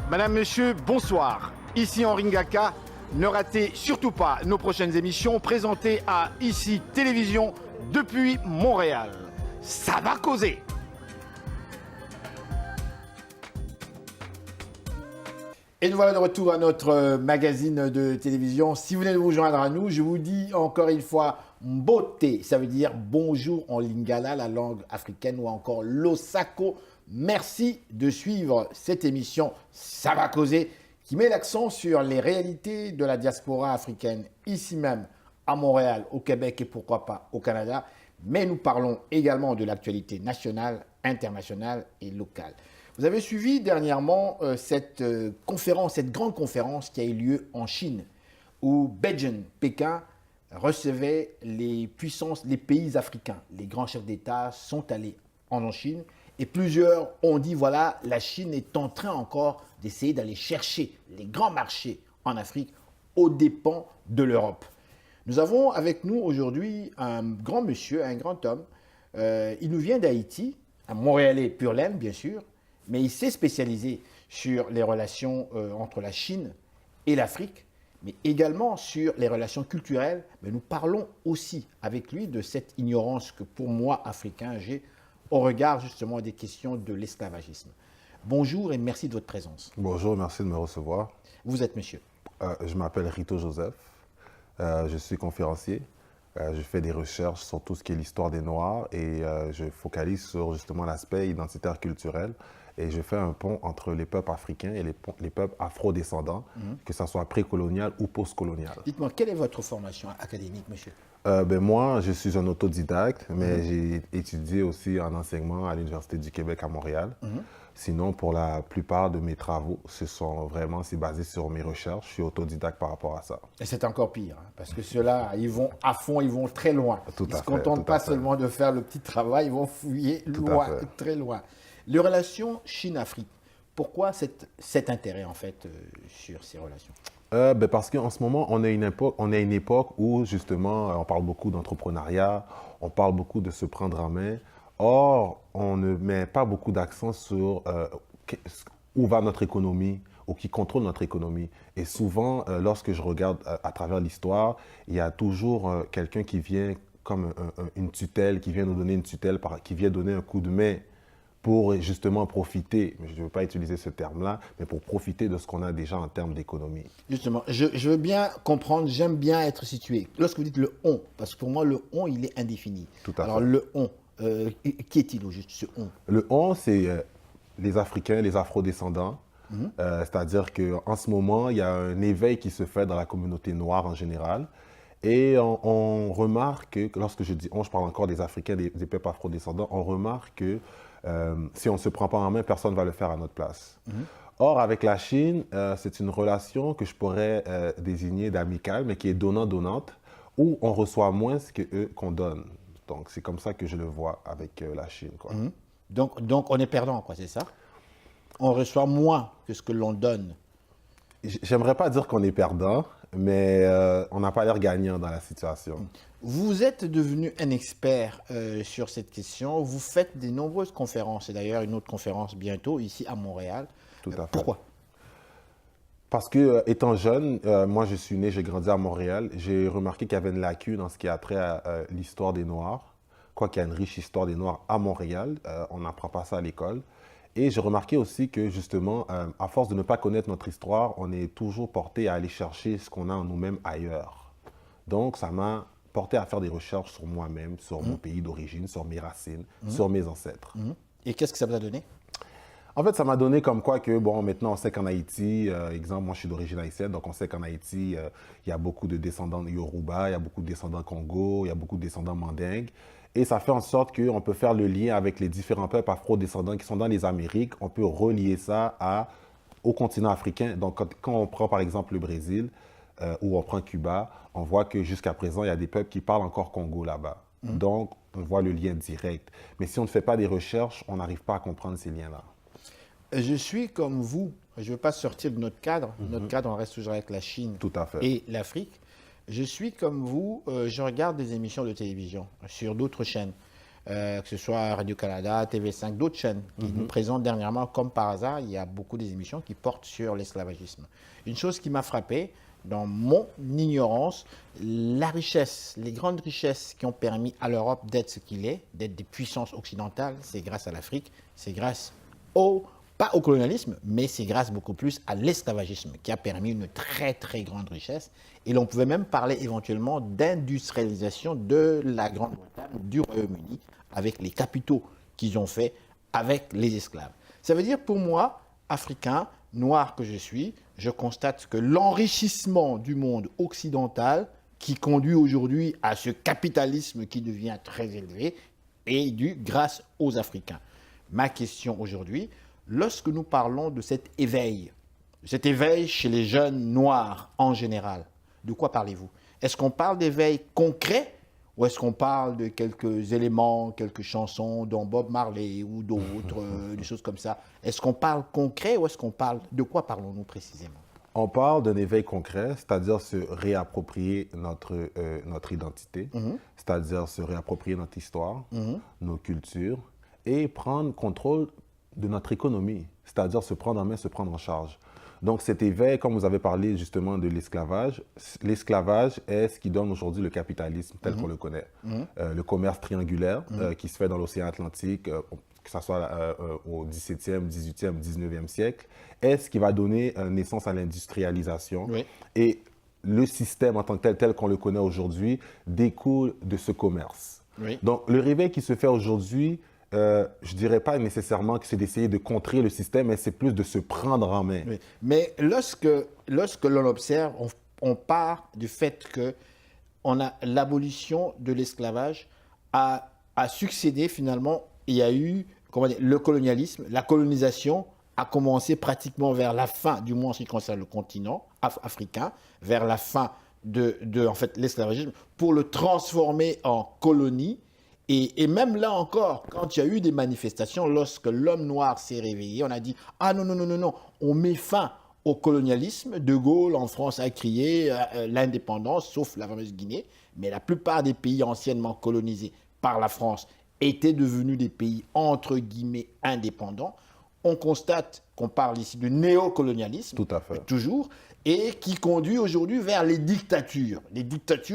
Madame, Monsieur, bonsoir. Ici Henri Ngaka. Ne ratez surtout pas nos prochaines émissions présentées à ICI Télévision depuis Montréal. Ça va causer. Et nous voilà de retour à notre magazine de télévision. Si vous venez de vous joindre à nous, je vous dis encore une fois Mbote, ça veut dire bonjour en lingala, la langue africaine, ou encore losako. Merci de suivre cette émission Ça va causer, qui met l'accent sur les réalités de la diaspora africaine, ici même à Montréal, au Québec et pourquoi pas au Canada. Mais nous parlons également de l'actualité nationale, internationale et locale. Vous avez suivi dernièrement cette grande conférence qui a eu lieu en Chine, où Beijing, Pékin, recevait les puissances, les pays africains. Les grands chefs d'État sont allés en Chine et plusieurs ont dit, voilà, la Chine est en train encore d'essayer d'aller chercher les grands marchés en Afrique aux dépens de l'Europe. Nous avons avec nous aujourd'hui un grand monsieur, un grand homme. Il nous vient d'Haïti, un Montréalais pur laine, bien sûr, mais il s'est spécialisé sur les relations entre la Chine et l'Afrique, mais également sur les relations culturelles. Mais nous parlons aussi avec lui de cette ignorance que pour moi, Africain, j'ai au regard justement des questions de l'esclavagisme. Bonjour et merci de votre présence. Bonjour, merci de me recevoir. Vous êtes monsieur? Je m'appelle Rito Joseph, je suis conférencier. Je fais des recherches sur tout ce qui est l'histoire des Noirs et je focalise sur justement l'aspect identitaire culturel. Et je fais un pont entre les peuples africains et les peuples afro-descendants, que ce soit précolonial ou postcolonial. Dites-moi, quelle est votre formation académique, monsieur? Moi, je suis un autodidacte, mais j'ai étudié aussi en enseignement à l'Université du Québec à Montréal. Sinon, pour la plupart de mes travaux, c'est basé sur mes recherches. Je suis autodidacte par rapport à ça. Et c'est encore pire, hein, parce que ceux-là, ils vont à fond, ils vont très loin. Ils ne se contentent pas seulement de faire le petit travail, ils vont fouiller loin, très loin. Les relations Chine-Afrique, pourquoi cet intérêt en fait sur ces relations? Parce qu'en ce moment, on est à une époque où justement, on parle beaucoup d'entrepreneuriat, on parle beaucoup de se prendre en main. Or, on ne met pas beaucoup d'accent sur où va notre économie ou qui contrôle notre économie. Et souvent, lorsque je regarde à travers l'histoire, il y a toujours quelqu'un qui vient comme une tutelle, qui vient nous donner une tutelle, qui vient donner un coup de main pour justement profiter, je ne veux pas utiliser ce terme-là, mais pour profiter de ce qu'on a déjà en termes d'économie. Justement, je veux bien comprendre, j'aime bien être situé. Lorsque vous dites le « on », parce que pour moi, le « on », il est indéfini. Tout à fait. Alors, le « on », qui est-il au juste, ce « on » ? Le « on », c'est les Africains, les Afro-descendants. C'est-à-dire qu'en ce moment, il y a un éveil qui se fait dans la communauté noire en général. Et on remarque que, lorsque je dis « on », je parle encore des Africains, des peuples afro-descendants, on remarque que si on ne se prend pas en main, personne ne va le faire à notre place. Or, avec la Chine, c'est une relation que je pourrais désigner d'amicale, mais qui est donnant-donnante, où on reçoit moins que qu'on donne. Donc, c'est comme ça que je le vois avec la Chine, quoi. Donc, on est perdant, quoi, c'est ça? On reçoit moins que ce que l'on donne. J'aimerais pas dire qu'on est perdant, mais on n'a pas l'air gagnant dans la situation. Vous êtes devenu un expert sur cette question. Vous faites de nombreuses conférences, et d'ailleurs une autre conférence bientôt ici à Montréal. Tout à fait. Pourquoi? Parce que, étant jeune, moi je suis né, j'ai grandi à Montréal, j'ai remarqué qu'il y avait une lacune en ce qui a trait à l'histoire des Noirs. Quoi qu'il y a une riche histoire des Noirs à Montréal, on n'apprend pas ça à l'école. Et j'ai remarqué aussi que, justement, à force de ne pas connaître notre histoire, on est toujours porté à aller chercher ce qu'on a en nous-mêmes ailleurs. Donc, ça m'a porté à faire des recherches sur moi-même, sur mon pays d'origine, sur mes racines, sur mes ancêtres. Et qu'est-ce que ça vous a donné? En fait, ça m'a donné comme quoi que, bon, maintenant, on sait qu'en Haïti, exemple, moi, je suis d'origine haïtienne, donc on sait qu'en Haïti, il y a beaucoup de descendants de Yoruba, il y a beaucoup de descendants Congo, il y a beaucoup de descendants Mandingues. Et ça fait en sorte qu'on peut faire le lien avec les différents peuples afro-descendants qui sont dans les Amériques. On peut relier ça au continent africain. Donc, quand on prend par exemple le Brésil ou on prend Cuba, on voit que jusqu'à présent, il y a des peuples qui parlent encore Congo là-bas. Donc, on voit le lien direct. Mais si on ne fait pas des recherches, on n'arrive pas à comprendre ces liens-là. Je suis comme vous. Je ne veux pas sortir de notre cadre. Notre cadre, on reste toujours avec la Chine et l'Afrique. Je suis comme vous, je regarde des émissions de télévision sur d'autres chaînes. que ce soit Radio-Canada, TV5, d'autres chaînes qui nous présentent dernièrement, comme par hasard, il y a beaucoup des émissions qui portent sur l'esclavagisme. Une chose qui m'a frappé, dans mon ignorance, la richesse, les grandes richesses qui ont permis à l'Europe d'être ce qu'il est, d'être des puissances occidentales, c'est grâce à l'Afrique, c'est grâce pas au colonialisme, mais c'est grâce beaucoup plus à l'esclavagisme qui a permis une très très grande richesse. Et l'on pouvait même parler éventuellement d'industrialisation de la Grande-Bretagne, du Royaume-Uni, avec les capitaux qu'ils ont fait avec les esclaves. Ça veut dire pour moi, Africain, noir que je suis, je constate que l'enrichissement du monde occidental qui conduit aujourd'hui à ce capitalisme qui devient très élevé est dû grâce aux Africains. Ma question aujourd'hui, lorsque nous parlons de cet éveil chez les jeunes noirs en général, de quoi parlez-vous? Est-ce qu'on parle d'éveil concret ou est-ce qu'on parle de quelques éléments, quelques chansons dont Bob Marley ou d'autres, des choses comme ça? Est-ce qu'on parle concret ou est-ce qu'on parle... De quoi parlons-nous précisément? On parle d'un éveil concret, c'est-à-dire se réapproprier notre identité, c'est-à-dire se réapproprier notre histoire, nos cultures, et prendre contrôle de notre économie, c'est-à-dire se prendre en main, se prendre en charge. Donc cet éveil, comme vous avez parlé justement de l'esclavage est ce qui donne aujourd'hui le capitalisme tel qu'on le connaît. Le commerce triangulaire qui se fait dans l'océan Atlantique, que ce soit au XVIIe, XVIIIe, XIXe siècle, est ce qui va donner naissance à l'industrialisation. Oui. Et le système en tant que tel qu'on le connaît aujourd'hui, découle de ce commerce. Oui. Donc le réveil qui se fait aujourd'hui, je ne dirais pas nécessairement que c'est d'essayer de contrer le système, mais c'est plus de se prendre en main. Oui. Mais lorsque l'on observe, on part du fait que l'abolition de l'esclavage a succédé finalement, il y a eu le colonialisme, la colonisation a commencé pratiquement vers la fin, du moins en ce qui concerne le continent africain, vers la fin de en fait, l'esclavagisme, pour le transformer en colonie. Et même là encore, quand il y a eu des manifestations, lorsque l'homme noir s'est réveillé, on a dit « Ah non, non, non, non, non, on met fin au colonialisme. De Gaulle, en France, a crié l'indépendance, sauf la fameuse Guinée. Mais la plupart des pays anciennement colonisés par la France étaient devenus des pays, entre guillemets, indépendants. On constate qu'on parle ici de néocolonialisme, Tout à fait. toujours, et qui conduit aujourd'hui vers les dictatures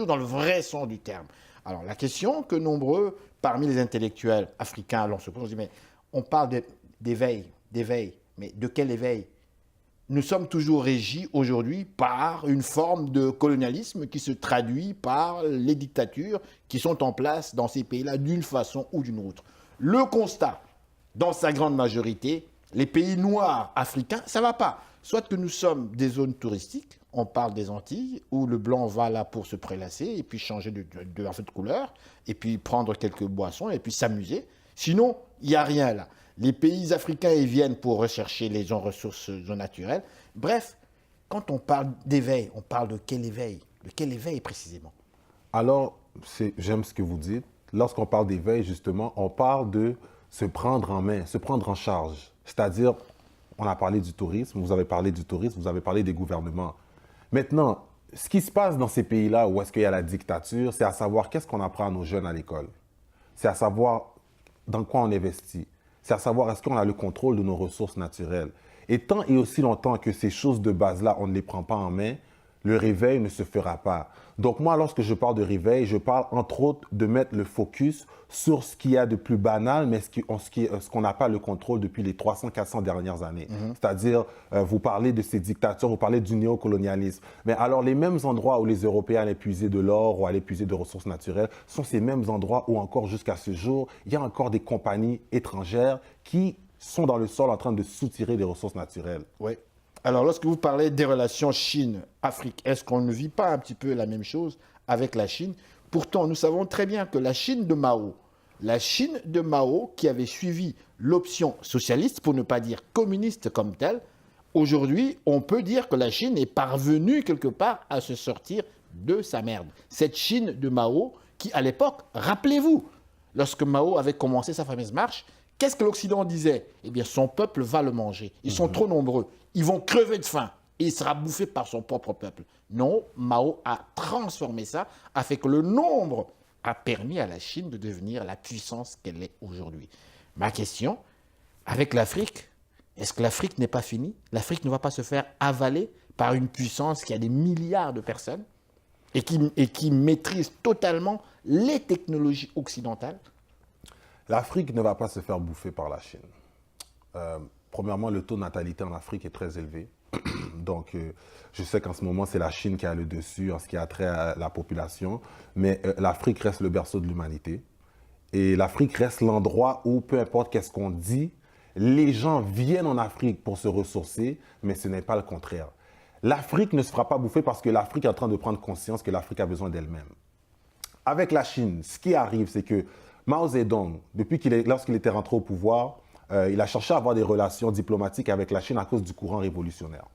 dans le vrai sens du terme. Alors, la question que nombreux, parmi les intellectuels africains, l'on se pose, on dit, mais on parle d'éveil, mais de quel éveil? Nous sommes toujours régis aujourd'hui par une forme de colonialisme qui se traduit par les dictatures qui sont en place dans ces pays-là d'une façon ou d'une autre. Le constat, dans sa grande majorité, les pays noirs africains, ça ne va pas. Soit que nous sommes des zones touristiques, on parle des Antilles, où le blanc va là pour se prélasser et puis changer de couleur, et puis prendre quelques boissons et puis s'amuser. Sinon, il n'y a rien là. Les pays africains, ils viennent pour rechercher les ressources naturelles. Bref, quand on parle d'éveil, on parle de quel éveil? De quel éveil précisément? Alors, j'aime ce que vous dites. Lorsqu'on parle d'éveil, justement, on parle de se prendre en main, se prendre en charge. C'est-à-dire, on a parlé du tourisme, vous avez parlé du tourisme, vous avez parlé des gouvernements. Maintenant, ce qui se passe dans ces pays-là où est-ce qu'il y a la dictature, c'est à savoir qu'est-ce qu'on apprend à nos jeunes à l'école. C'est à savoir dans quoi on investit. C'est à savoir est-ce qu'on a le contrôle de nos ressources naturelles. Et tant et aussi longtemps que ces choses de base-là, on ne les prend pas en main, le réveil ne se fera pas. Donc moi, lorsque je parle de réveil, je parle entre autres de mettre le focus sur ce qu'il y a de plus banal, mais ce qu'on n'a pas le contrôle depuis les 300-400 dernières années. C'est-à-dire, vous parlez de ces dictatures, vous parlez du néocolonialisme. Mais alors, les mêmes endroits où les Européens allaient puiser de l'or ou allaient puiser de ressources naturelles sont ces mêmes endroits où encore jusqu'à ce jour, il y a encore des compagnies étrangères qui sont dans le sol en train de soutirer des ressources naturelles. Oui. Alors, lorsque vous parlez des relations Chine-Afrique, est-ce qu'on ne vit pas un petit peu la même chose avec la Chine? Pourtant, nous savons très bien que la Chine de Mao, qui avait suivi l'option socialiste, pour ne pas dire communiste comme telle, aujourd'hui, on peut dire que la Chine est parvenue quelque part à se sortir de sa merde. Cette Chine de Mao, qui à l'époque, rappelez-vous, lorsque Mao avait commencé sa fameuse marche, qu'est-ce que l'Occident disait? Eh bien, son peuple va le manger. Ils sont trop nombreux. Ils vont crever de faim. Et il sera bouffé par son propre peuple. Non, Mao a transformé ça, a fait que le nombre a permis à la Chine de devenir la puissance qu'elle est aujourd'hui. Ma question, avec l'Afrique, est-ce que l'Afrique n'est pas finie? L'Afrique ne va pas se faire avaler par une puissance qui a des milliards de personnes et qui maîtrise totalement les technologies occidentales? L'Afrique ne va pas se faire bouffer par la Chine. Premièrement, le taux de natalité en Afrique est très élevé. Donc, je sais qu'en ce moment, c'est la Chine qui a le dessus en ce qui a trait à la population, mais l'Afrique reste le berceau de l'humanité. Et l'Afrique reste l'endroit où, peu importe qu'est-ce qu'on dit, les gens viennent en Afrique pour se ressourcer, mais ce n'est pas le contraire. L'Afrique ne se fera pas bouffer parce que l'Afrique est en train de prendre conscience que l'Afrique a besoin d'elle-même. Avec la Chine, ce qui arrive, c'est que Mao Zedong, lorsqu'il était rentré au pouvoir, il a cherché à avoir des relations diplomatiques avec la Chine à cause du courant révolutionnaire.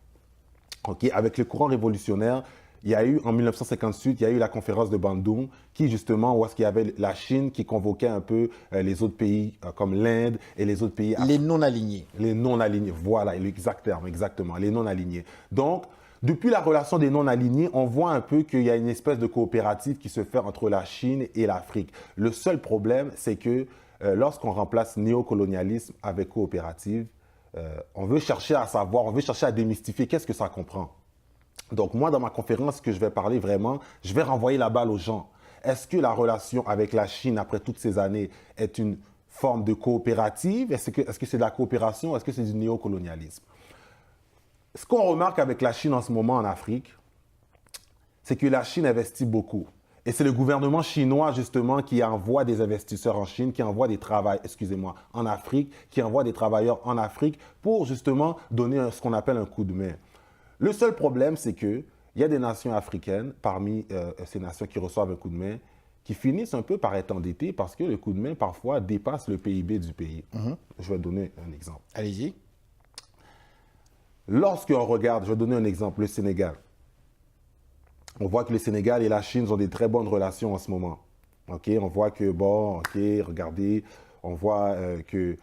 Okay? Avec le courant révolutionnaire, il y a eu, en 1958, il y a eu la conférence de Bandung, où il y avait la Chine qui convoquait un peu les autres pays comme l'Inde et les autres pays... Les non-alignés. Les non-alignés, voilà, l'exact terme, exactement, les non-alignés. Donc, depuis la relation des non-alignés, on voit un peu qu'il y a une espèce de coopérative qui se fait entre la Chine et l'Afrique. Le seul problème, c'est que lorsqu'on remplace néocolonialisme avec coopérative, on veut chercher à savoir, on veut chercher à démystifier qu'est-ce que ça comprend. Donc moi, dans ma conférence, ce que je vais parler vraiment, je vais renvoyer la balle aux gens. Est-ce que la relation avec la Chine, après toutes ces années, est une forme de coopérative? Est-ce que c'est de la coopération? Est-ce que c'est du néocolonialisme? Ce qu'on remarque avec la Chine en ce moment en Afrique, c'est que la Chine investit beaucoup. Et c'est le gouvernement chinois, justement, qui envoie des investisseurs en Chine, qui envoie en Afrique, qui envoie des travailleurs en Afrique pour, justement, donner ce qu'on appelle un coup de main. Le seul problème, c'est qu'il y a des nations africaines, parmi ces nations qui reçoivent un coup de main, qui finissent un peu par être endettées parce que le coup de main, parfois, dépasse le PIB du pays. Je vais donner un exemple. Allez-y. Lorsqu'on regarde, je vais donner un exemple, le Sénégal. On voit que le Sénégal et la Chine ont des très bonnes relations en ce moment. Okay? On voit que, regardez, on voit que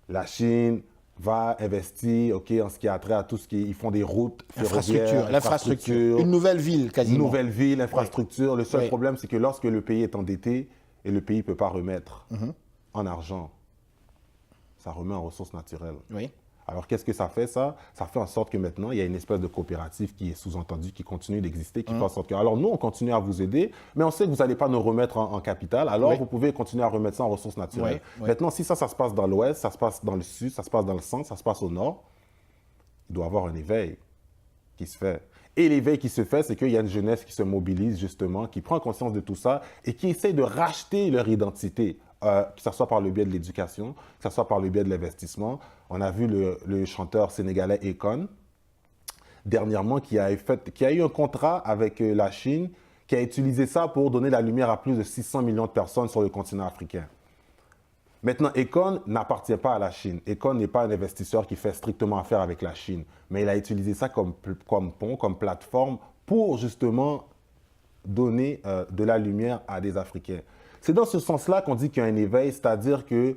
la Chine va investir en ce qui a trait à tout ce qui... Ils font des routes ferroviaires, l'infrastructure. Une nouvelle ville, quasiment. Une nouvelle ville, infrastructure. Oui. Le seul problème, c'est que lorsque le pays est endetté et le pays ne peut pas remettre en argent, ça remet en ressources naturelles. Oui. Alors, qu'est-ce que ça fait, ça? Ça fait en sorte que maintenant, il y a une espèce de coopérative qui est sous-entendue, qui continue d'exister, qui fait en sorte que... Alors, nous, on continue à vous aider, mais on sait que vous n'allez pas nous remettre en capital, alors vous pouvez continuer à remettre ça en ressources naturelles. Maintenant, si ça se passe dans l'ouest, ça se passe dans le sud, ça se passe dans le centre, ça se passe au nord, il doit y avoir un éveil qui se fait. Et l'éveil qui se fait, c'est qu'il y a une jeunesse qui se mobilise, justement, qui prend conscience de tout ça et qui essaie de racheter leur identité. Que ce soit par le biais de l'éducation, que ce soit par le biais de l'investissement. On a vu le chanteur sénégalais Akon, dernièrement, qui a eu un contrat avec la Chine, qui a utilisé ça pour donner la lumière à plus de 600 millions de personnes sur le continent africain. Maintenant, Akon n'appartient pas à la Chine. Akon n'est pas un investisseur qui fait strictement affaire avec la Chine, mais il a utilisé ça comme pont, comme plateforme pour justement donner de la lumière à des Africains. C'est dans ce sens-là qu'on dit qu'il y a un éveil, c'est-à-dire que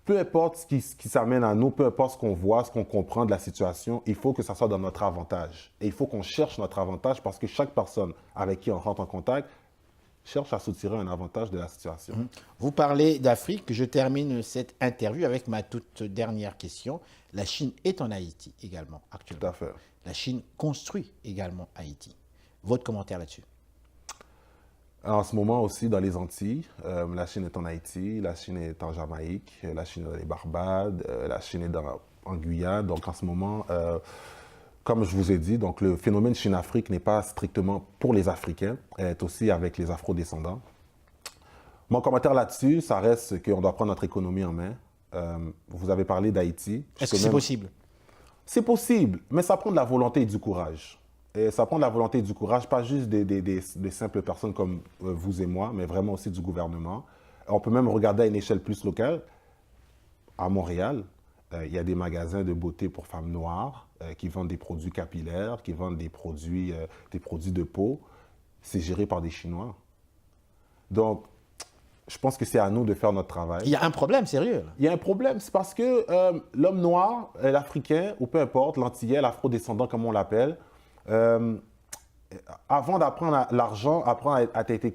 peu importe ce qui s'amène à nous, peu importe ce qu'on voit, ce qu'on comprend de la situation, il faut que ça soit dans notre avantage. Et il faut qu'on cherche notre avantage parce que chaque personne avec qui on rentre en contact cherche à soutirer un avantage de la situation. Vous parlez d'Afrique. Je termine cette interview avec ma toute dernière question. La Chine est en Haïti également, actuellement. Tout à fait. La Chine construit également Haïti. Votre commentaire là-dessus? En ce moment aussi, dans les Antilles, la Chine est en Haïti, la Chine est en Jamaïque, la Chine est dans les Barbades, la Chine est en Guyane. Donc en ce moment, comme je vous ai dit, donc, le phénomène Chine-Afrique n'est pas strictement pour les Africains, elle est aussi avec les Afro-descendants. Mon commentaire là-dessus, ça reste qu'on doit prendre notre économie en main. Vous avez parlé d'Haïti. Est-ce que c'est possible? C'est possible, mais ça prend de la volonté et du courage. Et ça prend de la volonté et du courage, pas juste des simples personnes comme vous et moi, mais vraiment aussi du gouvernement. On peut même regarder à une échelle plus locale. À Montréal, il y a des magasins de beauté pour femmes noires qui vendent des produits capillaires, qui vendent des produits de peau. C'est géré par des Chinois. Donc, je pense que c'est à nous de faire notre travail. Il y a un problème sérieux. Il y a un problème, c'est parce que l'homme noir, l'Africain, ou peu importe, l'Antillais, l'Afro-descendant comme on l'appelle, Avant d'apprendre l'argent, apprendre à être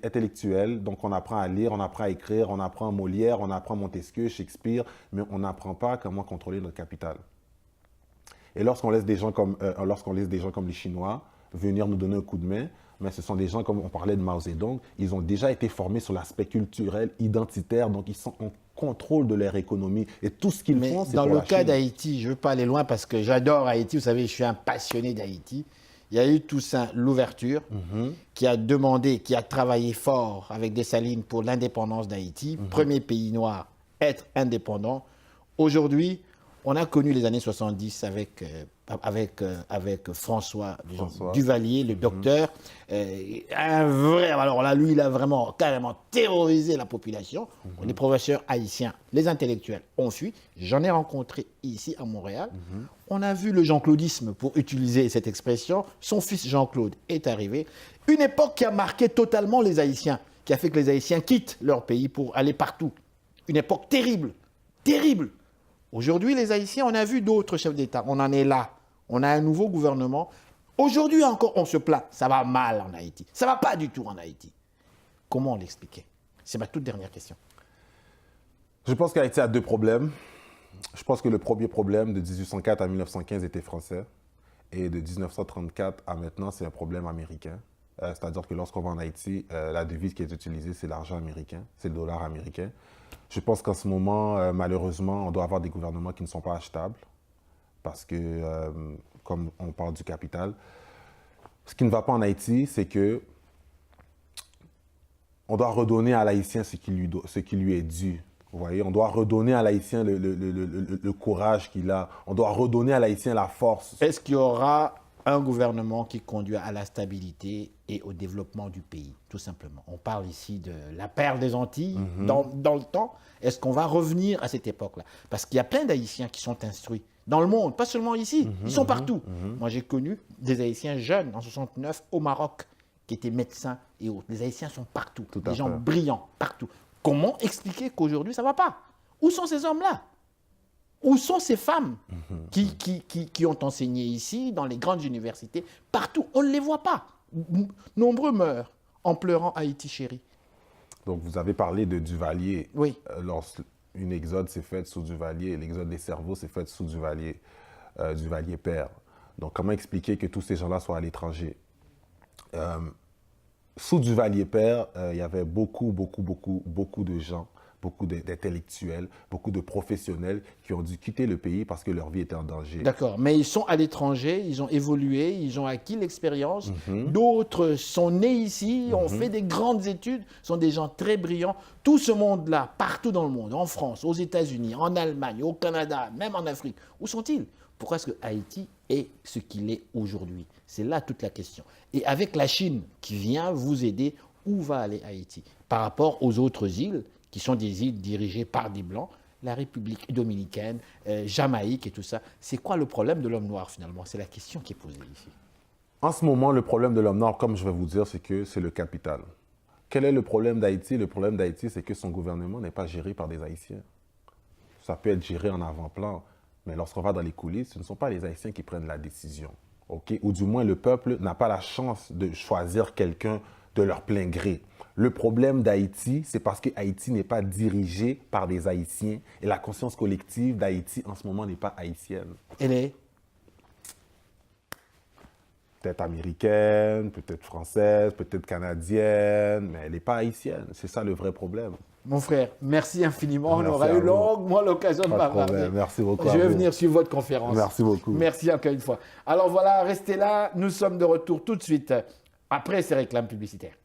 intellectuel. Donc, on apprend à lire, on apprend à écrire, on apprend Molière, on apprend Montesquieu, Shakespeare, mais on n'apprend pas comment contrôler notre capital. Et lorsqu'on laisse des gens comme les Chinois venir nous donner un coup de main, mais ce sont des gens, comme on parlait de Mao Zedong, ils ont déjà été formés sur l'aspect culturel, identitaire, donc ils sont en contrôle de leur économie. Et tout ce qu'ils font, c'est dans pour le la cas Chine. d'Haïti, je ne veux pas aller loin parce que j'adore Haïti, vous savez, je suis un passionné d'Haïti. Il y a eu Toussaint Louverture qui a demandé, qui a travaillé fort avec Dessalines pour l'indépendance d'Haïti, premier pays noir à être indépendant. Aujourd'hui, on a connu les années 70 avec François Duvalier, le docteur. Un vrai, alors là, lui, il a vraiment carrément terrorisé la population. Les professeurs haïtiens, les intellectuels ont fui. J'en ai rencontré ici à Montréal. On a vu le jean-claudisme, pour utiliser cette expression. Son fils Jean-Claude est arrivé. Une époque qui a marqué totalement les Haïtiens, qui a fait que les Haïtiens quittent leur pays pour aller partout. Une époque terrible, terrible. Aujourd'hui, les Haïtiens, on a vu d'autres chefs d'État. On en est là. On a un nouveau gouvernement. Aujourd'hui encore, on se plaint. Ça va mal en Haïti. Ça ne va pas du tout en Haïti. Comment on l'expliquait? C'est ma toute dernière question. Je pense qu'Haïti a deux problèmes. Je pense que le premier problème, de 1804 à 1915, était français. Et de 1934 à maintenant, c'est un problème américain. C'est-à-dire que lorsqu'on va en Haïti, la devise qui est utilisée, c'est l'argent américain, c'est le dollar américain. Je pense qu'en ce moment, malheureusement, on doit avoir des gouvernements qui ne sont pas achetables. Parce que, comme on parle du capital, ce qui ne va pas en Haïti, c'est que on doit redonner à l'Haïtien ce qui lui est dû. Vous voyez, on doit redonner à l'Haïtien le courage qu'il a. On doit redonner à l'Haïtien la force. Est-ce qu'il y aura un gouvernement qui conduit à la stabilité et au développement du pays, tout simplement? On parle ici de la perle des Antilles dans le temps. Est-ce qu'on va revenir à cette époque-là? Parce qu'il y a plein d'Haïtiens qui sont instruits dans le monde, pas seulement ici. Ils sont partout. Moi, j'ai connu des Haïtiens jeunes en 69 au Maroc qui étaient médecins et autres. Les Haïtiens sont partout. Des gens brillants, partout. Comment expliquer qu'aujourd'hui, ça ne va pas? Où sont ces hommes-là? Où sont ces femmes qui ont enseigné ici, dans les grandes universités, partout? On ne les voit pas. Nombreux meurent en pleurant Haïti chérie. Donc, vous avez parlé de Duvalier. Oui. Lorsqu'une exode s'est faite sous Duvalier, l'exode des cerveaux s'est faite sous Duvalier, Duvalier père. Donc, comment expliquer que tous ces gens-là soient à l'étranger? Sous Duvalier père, il y avait beaucoup de gens, beaucoup d'intellectuels, beaucoup de professionnels qui ont dû quitter le pays parce que leur vie était en danger. D'accord, mais ils sont à l'étranger, ils ont évolué, ils ont acquis l'expérience. D'autres sont nés ici, ont fait des grandes études, sont des gens très brillants. Tout ce monde-là, partout dans le monde, en France, aux États-Unis, en Allemagne, au Canada, même en Afrique, où sont-ils? Pourquoi est-ce que Haïti est ce qu'il est aujourd'hui? C'est là toute la question. Et avec la Chine qui vient vous aider, où va aller Haïti? Par rapport aux autres îles, qui sont des îles dirigées par des Blancs, la République dominicaine, Jamaïque et tout ça. C'est quoi le problème de l'homme noir finalement? C'est la question qui est posée ici. En ce moment, le problème de l'homme noir, comme je vais vous dire, c'est que c'est le capital. Quel est le problème d'Haïti? Le problème d'Haïti, c'est que son gouvernement n'est pas géré par des Haïtiens. Ça peut être géré en avant-plan, mais lorsqu'on va dans les coulisses, ce ne sont pas les Haïtiens qui prennent la décision. Okay? Ou du moins, le peuple n'a pas la chance de choisir quelqu'un de leur plein gré. Le problème d'Haïti, c'est parce que Haïti n'est pas dirigé par des Haïtiens et la conscience collective d'Haïti en ce moment n'est pas haïtienne. Elle est peut-être américaine, peut-être française, peut-être canadienne, mais elle n'est pas haïtienne. C'est ça le vrai problème. Mon frère, merci infiniment. Merci on aura eu longuement l'occasion de parler. Merci beaucoup. Je vais venir suivre votre conférence. Merci beaucoup. Merci encore une fois. Alors voilà, restez là. Nous sommes de retour tout de suite après ces réclames publicitaires.